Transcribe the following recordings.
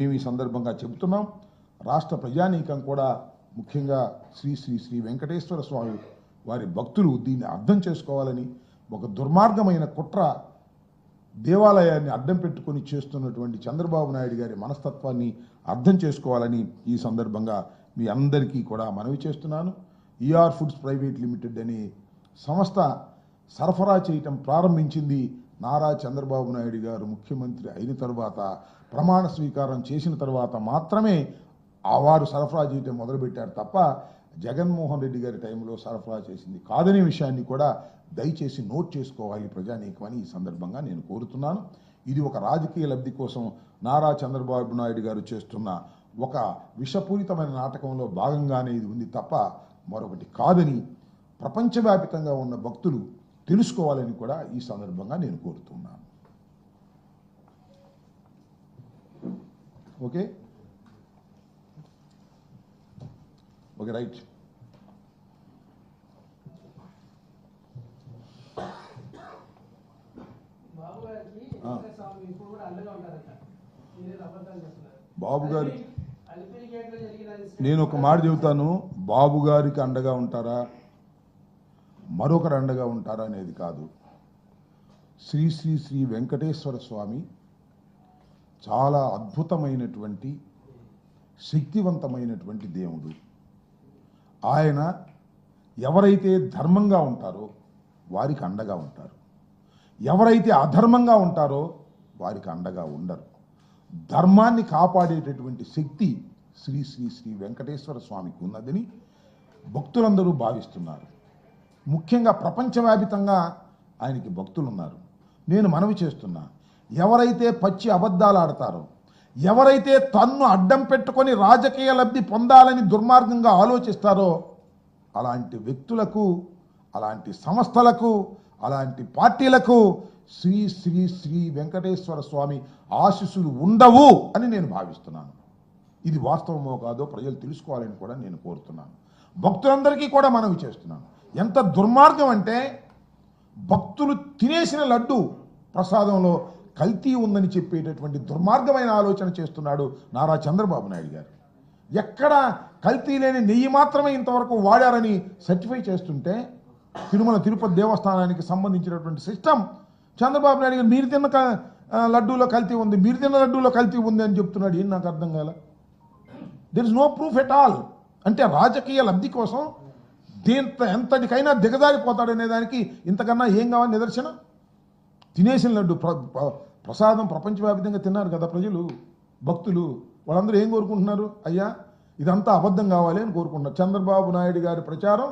మేము ఈ సందర్భంగా చెబుతున్నాం. రాష్ట్ర ప్రజానీకం కూడా ముఖ్యంగా శ్రీ శ్రీ శ్రీ వెంకటేశ్వర స్వామి వారి భక్తులు దీన్ని అర్థం చేసుకోవాలని, ఒక దుర్మార్గమైన కుట్ర దేవాలయాన్ని అడ్డం పెట్టుకొని చేస్తున్నటువంటి చంద్రబాబు నాయుడు గారి మనస్తత్వాన్ని అర్థం చేసుకోవాలని ఈ సందర్భంగా మీ అందరికీ కూడా మనవి చేస్తున్నాను. ఈఆర్ ఫుడ్స్ ప్రైవేట్ లిమిటెడ్ అనే సంస్థ సరఫరా చేయటం ప్రారంభించింది నారా చంద్రబాబు నాయుడు గారు ముఖ్యమంత్రి అయిన తర్వాత, ప్రమాణ స్వీకారం చేసిన తర్వాత మాత్రమే వారు సరఫరా చేయటం మొదలుపెట్టారు తప్ప జగన్మోహన్ రెడ్డి గారి టైంలో సరఫరా చేసింది కాదనే విషయాన్ని కూడా దయచేసి నోట్ చేసుకోవాలి ప్రజానీకమని ఈ సందర్భంగా నేను కోరుతున్నాను. ఇది ఒక రాజకీయ లబ్ధి కోసం నారా చంద్రబాబు నాయుడు గారు చేస్తున్న ఒక విషపూరితమైన నాటకంలో భాగంగానే ఇది ఉంది తప్ప మరొకటి కాదని ప్రపంచవ్యాప్తంగా ఉన్న భక్తులు తెలుసుకోవాలని కూడా ఈ సందర్భంగా నేను కోరుతున్నాను. Okay okay right. బాబు గారి నేను ఒక మాట చెబుతాను, బాబు గారికి అండగా ఉంటారా మరొకరు అండగా ఉంటారా అనేది కాదు. శ్రీ శ్రీ శ్రీ వెంకటేశ్వర స్వామి చాలా అద్భుతమైనటువంటి శక్తివంతమైనటువంటి దేవుడు. ఆయన ఎవరైతే ధర్మంగా ఉంటారో వారికి అండగా ఉంటారు, ఎవరైతే అధర్మంగా ఉంటారో వారికి అండగా ఉండరు. ధర్మాన్ని కాపాడేటటువంటి శక్తి శ్రీ శ్రీ శ్రీ వెంకటేశ్వర స్వామికి ఉన్నదని భక్తులందరూ భావిస్తున్నారు. ముఖ్యంగా ప్రపంచవ్యాప్తంగా ఆయనకి భక్తులు ఉన్నారు. నేను మనవి చేస్తున్నా, ఎవరైతే పచ్చి అబద్ధాలు ఆడతారో, ఎవరైతే తన్ను అడ్డం పెట్టుకొని రాజకీయ లబ్ధి పొందాలని దుర్మార్గంగా ఆలోచిస్తారో అలాంటి వ్యక్తులకు, అలాంటి సంస్థలకు, అలాంటి పార్టీలకు శ్రీ శ్రీ శ్రీ వెంకటేశ్వర స్వామి ఆశీస్సులు ఉండవు అని నేను భావిస్తున్నాను. ఇది వాస్తవమో కాదో ప్రజలు తెలుసుకోవాలని కూడా నేను కోరుతున్నాను. భక్తులందరికీ కూడా మనవి చేస్తున్నాను. ఎంత దుర్మార్గం అంటే, భక్తులు తినేసిన లడ్డు ప్రసాదంలో కల్తీ ఉందని చెప్పేటటువంటి దుర్మార్గమైన ఆలోచన చేస్తున్నాడు నారా చంద్రబాబు నాయుడు గారు. ఎక్కడ కల్తీ లేని నెయ్యి మాత్రమే ఇంతవరకు వాడారని సర్టిఫై చేస్తుంటే, తిరుమల తిరుపతి దేవస్థానానికి సంబంధించినటువంటి సిస్టమ్ చంద్రబాబు నాయుడు గారు మీరు తిన్న లడ్డూలో కల్తీ ఉంది, మీరు తిన్న లడ్డూలో కల్తీ ఉంది అని చెప్తున్నాడు. ఏం నాకు అర్థం కాల. There is no proof at all. అంటే రాజకీయ లబ్ధి కోసం ఎంతటికైనా దిగజారిపోతాడనే దానికి ఇంతకన్నా ఏం కావాలి నిదర్శనం? తినేసిన లడ్డు ప్రసాదం ప్రపంచవ్యాప్తంగా తిన్నారు కదా ప్రజలు, భక్తులు. వాళ్ళందరూ ఏం కోరుకుంటున్నారు? అయ్యా ఇదంతా అబద్ధం కావాలి అని కోరుకుంటున్నారు. చంద్రబాబు నాయుడు గారి ప్రచారం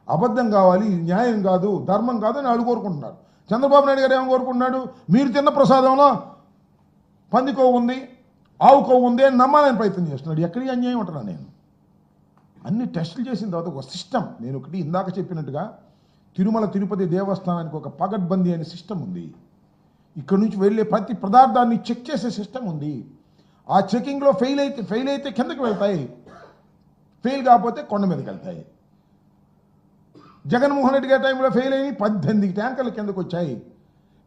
అబద్ధం కావాలి, న్యాయం కాదు, ధర్మం కాదు అని వాళ్ళు కోరుకుంటున్నారు. చంద్రబాబు నాయుడు గారు ఏమని కోరుకుంటున్నాడు? మీరు తిన్న ప్రసాదంలో పందికో ఉంది, ఆవుకో ఉంది అని నమ్మాలని ప్రయత్నం చేస్తున్నాడు. ఎక్కడికి అన్యాయం ఉంటున్నా నేను? అన్ని టెస్టులు చేసిన తర్వాత ఒక సిస్టమ్, నేను ఒకటి ఇందాక చెప్పినట్టుగా తిరుమల తిరుపతి దేవస్థానానికి ఒక పగడ్బందీ అనే సిస్టమ్ ఉంది. ఇక్కడ నుంచి వెళ్ళే ప్రతి పదార్థాన్ని చెక్ చేసే సిస్టమ్ ఉంది. ఆ చెకింగ్లో ఫెయిల్ అయితే కిందకి వెళ్తాయి, ఫెయిల్ కాకపోతే కొండ మీదకి వెళ్తాయి. జగన్మోహన్ రెడ్డి గారి టైంలో ఫెయిల్ అయిన 18 ట్యాంకర్లు కిందకు వచ్చాయి.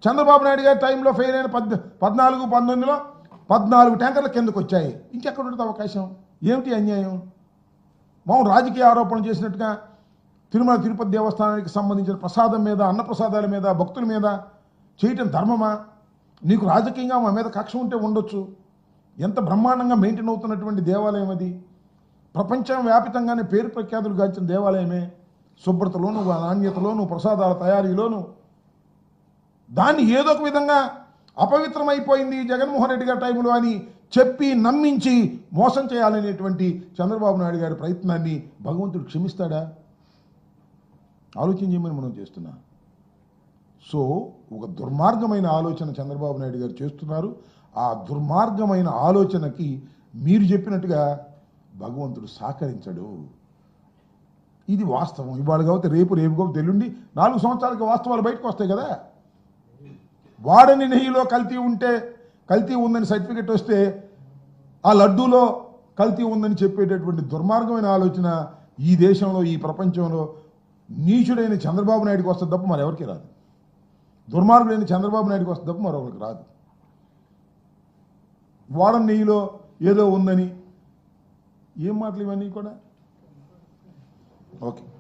చంద్రబాబు నాయుడు గారి టైంలో ఫెయిల్ అయిన 14-19లో 14 ట్యాంకర్ల కిందకు వచ్చాయి. ఇంకెక్కడ ఉంటుంది అవకాశం? ఏమిటి అన్యాయం? మనం రాజకీయ ఆరోపణలు చేసినట్టుగా తిరుమల తిరుపతి దేవస్థానానికి సంబంధించిన ప్రసాదం మీద, అన్నప్రసాదాల మీద, భక్తుల మీద చేయటం ధర్మమా? నీకు రాజకీయంగా మా మీద కక్ష ఉంటే ఉండొచ్చు. ఎంత బ్రహ్మాండంగా మెయింటైన్ అవుతున్నటువంటి దేవాలయం అది. ప్రపంచం వ్యాపితంగానే పేరు ప్రఖ్యాతులు గాంచిన దేవాలయమే. శుభ్రతలోను, నాణ్యతలోను, ప్రసాదాల తయారీలోను. దాన్ని ఏదో ఒక విధంగా అపవిత్రమైపోయింది జగన్మోహన్ రెడ్డి గారి టైంలో అని చెప్పి నమ్మించి మోసం చేయాలనేటువంటి చంద్రబాబు నాయుడు గారి ప్రయత్నాన్ని భగవంతుడు క్షమిస్తాడా? ఆలోచన చేయమని మనం చేస్తున్నా. సో ఒక దుర్మార్గమైన ఆలోచన చంద్రబాబు నాయుడు గారు చేస్తున్నారు. ఆ దుర్మార్గమైన ఆలోచనకి మీరు చెప్పినట్టుగా భగవంతుడు సహకరించడు. ఇది వాస్తవం. ఇవాళ కాకపోతే రేపు కాకపోతే ఎల్లుండి 4 సంవత్సరాలకి వాస్తవాలు బయటకు వస్తాయి కదా. వాడని నెయ్యిలో కల్తీ ఉందని సర్టిఫికెట్ వస్తే ఆ లడ్డూలో కల్తీ ఉందని చెప్పేటటువంటి దుర్మార్గమైన ఆలోచన ఈ దేశంలో, ఈ ప్రపంచంలో నీచుడైన చంద్రబాబు నాయుడుకి వస్తుంది తప్ప మరెవరికి రాదు. దుర్మార్గుడైన చంద్రబాబు నాయుడుకి వస్తుంది తప్ప మరొకరికి రాదు. వాడని నెయ్యిలో ఏదో ఉందని. ఏం మాటలు ఇవన్నీ కూడా? ఓకే.